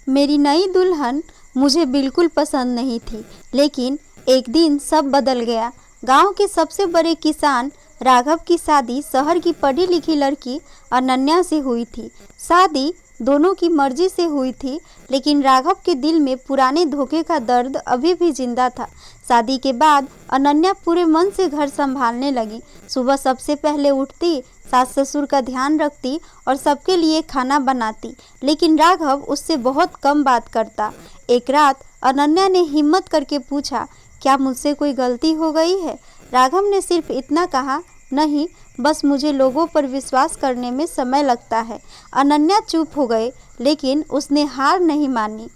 मेरी नई दुल्हन मुझे बिल्कुल पसंद नहीं थी, लेकिन एक दिन सब बदल गया। गांव के सबसे बड़े किसान राघव की शादी शहर की पढ़ी लिखी लड़की अनन्या से हुई थी। शादी दोनों की मर्जी से हुई थी, लेकिन राघव के दिल में पुराने धोखे का दर्द अभी भी जिंदा था। शादी के बाद अनन्या पूरे मन से घर संभालने लगी। सुबह सबसे पहले उठती, सास ससुर का ध्यान रखती और सबके लिए खाना बनाती, लेकिन राघव उससे बहुत कम बात करता। एक रात अनन्या ने हिम्मत करके पूछा, क्या मुझसे कोई गलती हो गई है? राघव ने सिर्फ इतना कहा, नहीं, बस मुझे लोगों पर विश्वास करने में समय लगता है। अनन्या चुप हो गई, लेकिन उसने हार नहीं मानी।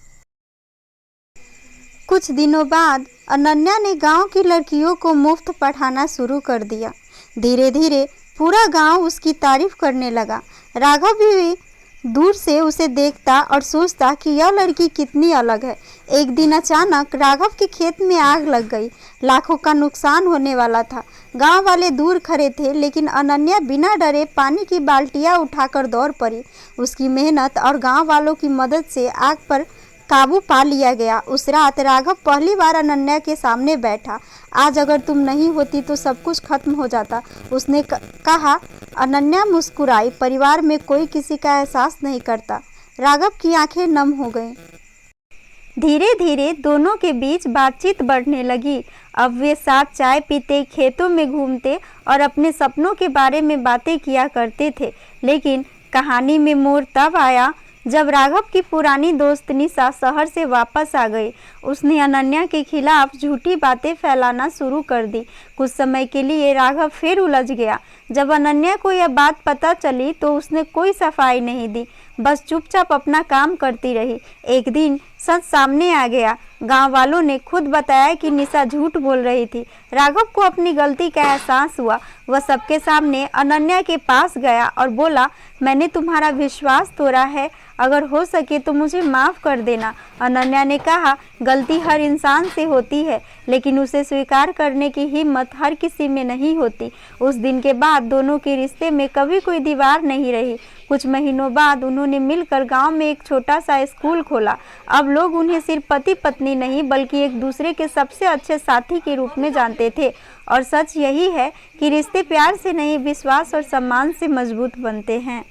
कुछ दिनों बाद अनन्या ने गांव की लड़कियों को मुफ्त पढ़ाना शुरू कर दिया। धीरे धीरे पूरा गांव उसकी तारीफ करने लगा। राघव भी दूर से उसे देखता और सोचता कि यह लड़की कितनी अलग है। एक दिन अचानक राघव के खेत में आग लग गई। लाखों का नुकसान होने वाला था। गांव वाले दूर खड़े थे, लेकिन अनन्या बिना डरे पानी की बाल्टियां उठाकर दौड़ पड़ी। उसकी मेहनत और गांव वालों की मदद से आग पर काबू पा लिया गया। उस रात राघव पहली बार अनन्या के सामने बैठा। आज अगर तुम नहीं होती तो सब कुछ खत्म हो जाता, उसने कहा। अनन्या मुस्कुराई। परिवार में कोई किसी का एहसास नहीं करता। राघव की आंखें नम हो गईं। धीरे धीरे दोनों के बीच बातचीत बढ़ने लगी। अब वे साथ चाय पीते, खेतों में घूमते और अपने सपनों के बारे में बातें किया करते थे। लेकिन कहानी में मोड़ तब आया जब राघव की पुरानी दोस्त निशा शहर से वापस आ गई। उसने अनन्या के खिलाफ झूठी बातें फैलाना शुरू कर दी। कुछ समय के लिए राघव फिर उलझ गया। जब अनन्या को यह बात पता चली तो उसने कोई सफाई नहीं दी, बस चुपचाप अपना काम करती रही। एक दिन सच सामने आ गया। गांव वालों ने खुद बताया कि निशा झूठ बोल रही थी। राघव को अपनी गलती का एहसास हुआ। वह सबके सामने अनन्या के पास गया और बोला, मैंने तुम्हारा विश्वास तोड़ा है, अगर हो सके तो मुझे माफ़ कर देना। अनन्या ने कहा, गलती हर इंसान से होती है, लेकिन उसे स्वीकार करने की हिम्मत हर किसी में नहीं होती। उस दिन के बाद दोनों के रिश्ते में कभी कोई दीवार नहीं रही। कुछ महीनों बाद उन्होंने मिलकर गांव में एक छोटा सा स्कूल खोला। अब लोग उन्हें सिर्फ पति पत्नी नहीं, बल्कि एक दूसरे के सबसे अच्छे साथी के रूप में जानते थे। और सच यही है कि रिश्ते प्यार से नहीं, विश्वास और सम्मान से मजबूत बनते हैं।